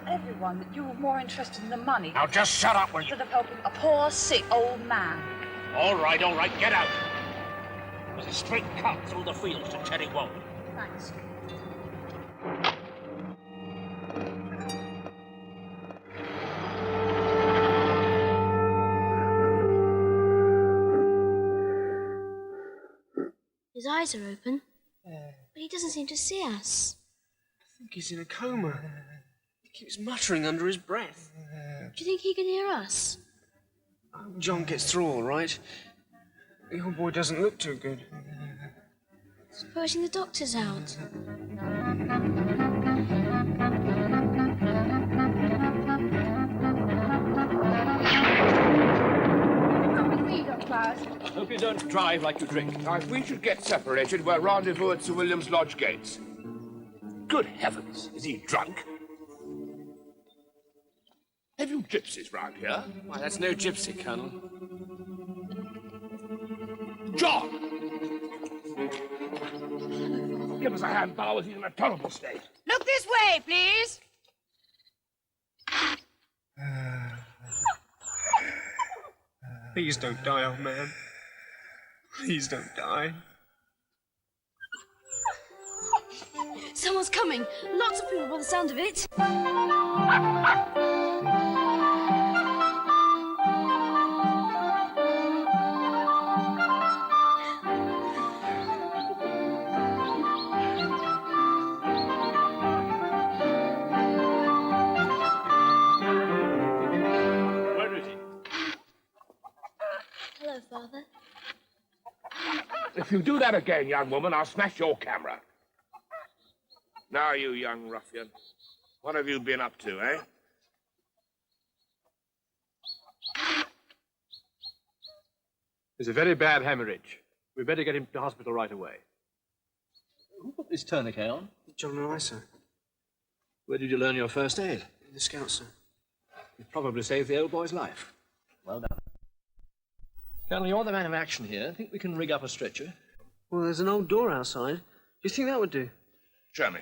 everyone that you were more interested in the money. Now just shut up, will you? Instead of helping a poor, sick old man. All right, get out. There's a straight cut through the fields to Cherry Wold. Thanks. His eyes are open, but he doesn't seem to see us. I think he's in a coma. He keeps muttering under his breath. Do you think he can hear us? John gets through all right. The old boy doesn't look too good. Supposing the doctor's out. Hope you don't drive like you drink. Now, if we should get separated, we'll rendezvous at Sir William's lodge gates. Good heavens, is he drunk? Have you gypsies round here? Why, that's no gypsy, Colonel. John! Give us a hand, Bowers. He's in a terrible state. Look this way, please. Please don't die, old man. Please don't die. Someone's coming. Lots of people by the sound of it. Where is he? Hello, Father. If you do that again, young woman, I'll smash your camera. Now, you young ruffian, what have you been up to, eh? There's a very bad hemorrhage. We'd better get him to hospital right away. Who put this tourniquet on? John and I, sir. Where did you learn your first aid? The scout, sir. You probably saved the old boy's life. Well done. Colonel, you're the man of action here. Think we can rig up a stretcher? Well, there's an old door outside. Do you think that would do? Show me.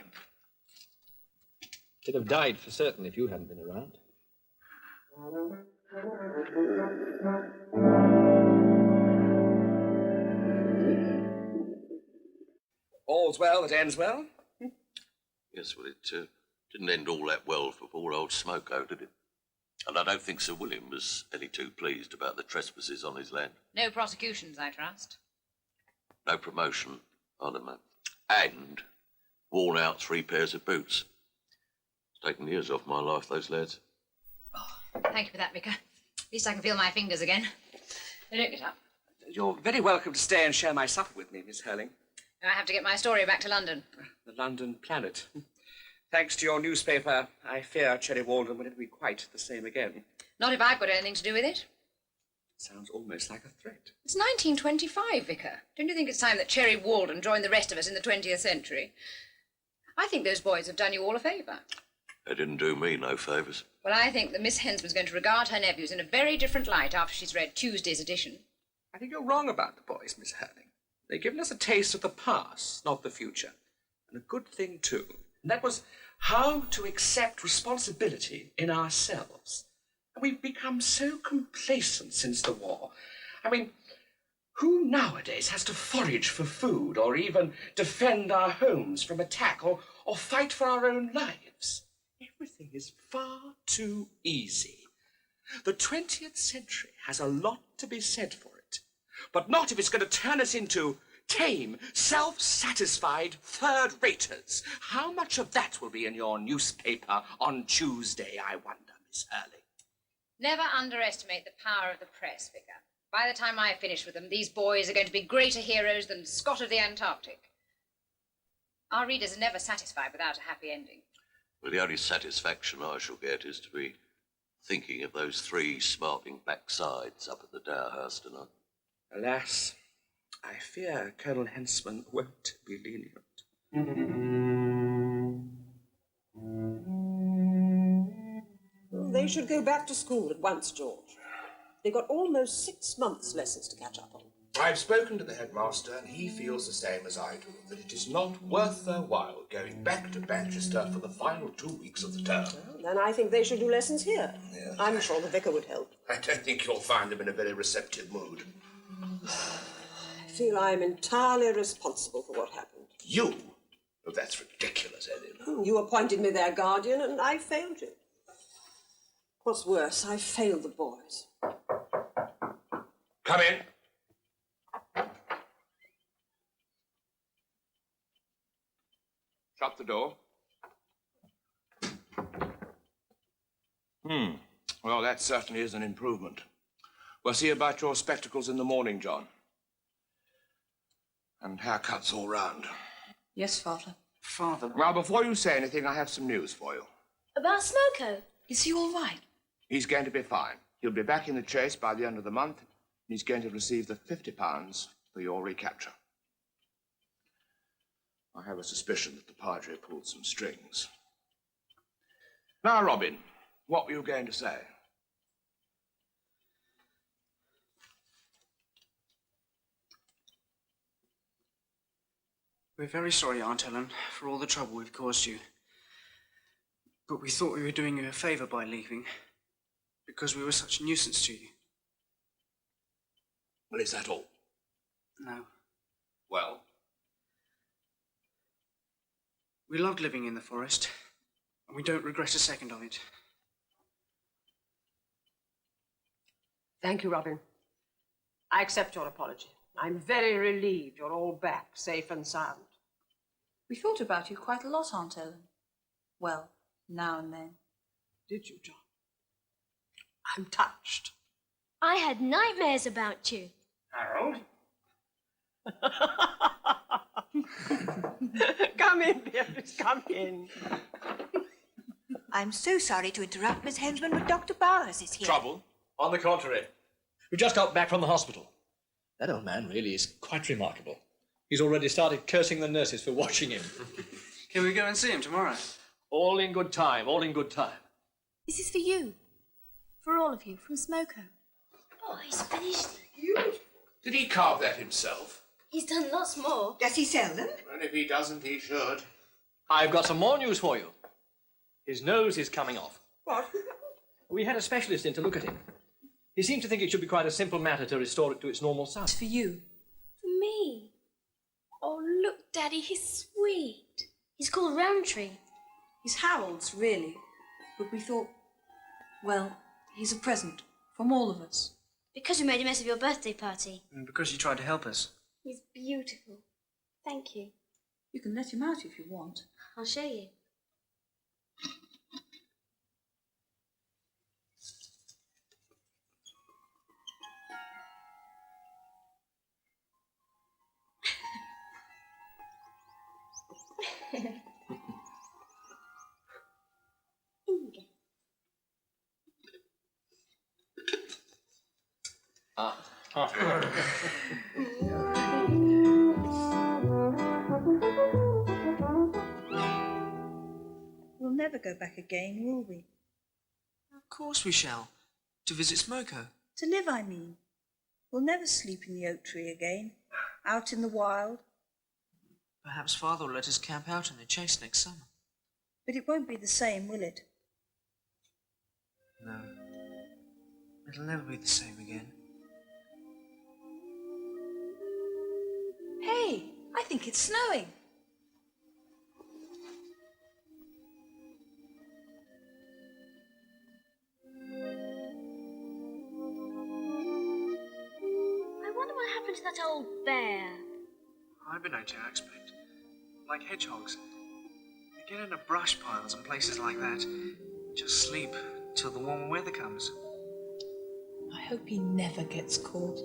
He'd have died for certain if you hadn't been around. All's well that ends well. Yes, well, it didn't end all that well for poor old Smoko, did it? And I don't think Sir William was any too pleased about the trespasses on his land. No prosecutions, I trust. No promotion, either, mate. And worn out 3 pairs of boots. It's taken years off my life, those lads. Oh, thank you for that, Vicar. At least I can feel my fingers again. They don't get up. You're very welcome to stay and share my supper with me, Miss Hurling. I have to get my story back to London. The London Planet. Thanks to your newspaper, I fear Cherry Walden will never be quite the same again. Not if I've got anything to do with it. Sounds almost like a threat. It's 1925, Vicar. Don't you think it's time that Cherry Walden joined the rest of us in the 20th century? I think those boys have done you all a favour. They didn't do me no favours. Well, I think that Miss Hensman's going to regard her nephews in a very different light after she's read Tuesday's edition. I think you're wrong about the boys, Miss Hurling. They've given us a taste of the past, not the future. And a good thing, too. And that was how to accept responsibility in ourselves. And we've become so complacent since the war. I mean, who nowadays has to forage for food or even defend our homes from attack or fight for our own lives? Everything is far too easy. The 20th century has a lot to be said for it, but not if it's going to turn us into tame, self-satisfied third-raters. How much of that will be in your newspaper on Tuesday, I wonder, Miss Hurling? Never underestimate the power of the press, Vicar. By the time I finish with them, these boys are going to be greater heroes than Scott of the Antarctic. Our readers are never satisfied without a happy ending. Well, the only satisfaction I shall get is to be thinking of those 3 smarting backsides up at the Dower House tonight. Alas, I fear Colonel Hensman won't be lenient. They should go back to school at once, George. They've got almost 6 months' lessons to catch up on. I've spoken to the headmaster, and he feels the same as I do, that it is not worth their while going back to Manchester for the final 2 weeks of the term. Well, then I think they should do lessons here. Yes. I'm sure the vicar would help. I don't think you'll find them in a very receptive mood. I feel I'm entirely responsible for what happened. You? Oh, that's ridiculous, Ellen. You appointed me their guardian, and I failed you. What's worse, I failed the boys. Come in. Shut the door. Well, that certainly is an improvement. We'll see about your spectacles in the morning, John. And haircuts all round. Yes, Father. Father. Now, before you say anything, I have some news for you. About Smoko? Is he all right? He's going to be fine. He'll be back in the chase by the end of the month, and he's going to receive the £50 for your recapture. I have a suspicion that the Padre pulled some strings. Now, Robin, what were you going to say? We're very sorry, Aunt Ellen, for all the trouble we've caused you. But we thought we were doing you a favour by leaving, because we were such a nuisance to you. Well, is that all? No. Well? We loved living in the forest, and we don't regret a second of it. Thank you, Robin. I accept your apology. I'm very relieved you're all back, safe and sound. We thought about you quite a lot, Aunt Ellen. Well, now and then. Did you, John? I'm touched. I had nightmares about you. Harold? Come in, Beatrice, come in. I'm so sorry to interrupt, Miss Hensman, but Dr. Bowers is here. Trouble? On the contrary. We just got back from the hospital. That old man really is quite remarkable. He's already started cursing the nurses for watching him. Can we go and see him tomorrow? All in good time, all in good time. This is for you. For all of you, from Smoko. Oh, he's finished. Did he carve that himself? He's done lots more. Does he sell them? And if he doesn't, he should. I've got some more news for you. His nose is coming off. What? We had a specialist in to look at him. He seemed to think it should be quite a simple matter to restore it to its normal size. It's for you. For me. Oh, look, Daddy, he's sweet. He's called Roundtree. He's Harold's, really. But we thought, well, he's a present from all of us. Because you made a mess of your birthday party. And because you tried to help us. He's beautiful. Thank you. You can let him out if you want. I'll show you. We'll never go back again, will we? Of course we shall. To visit Smoko. To live, I mean. We'll never sleep in the oak tree again, out in the wild. Perhaps Father will let us camp out in the chase next summer. But it won't be the same, will it? No. It'll never be the same again. Hey, I think it's snowing. I wonder what happened to that old bear. Hibernate, I expect. Like hedgehogs. They get into brush piles and places like that. Just sleep till the warmer weather comes. I hope he never gets caught.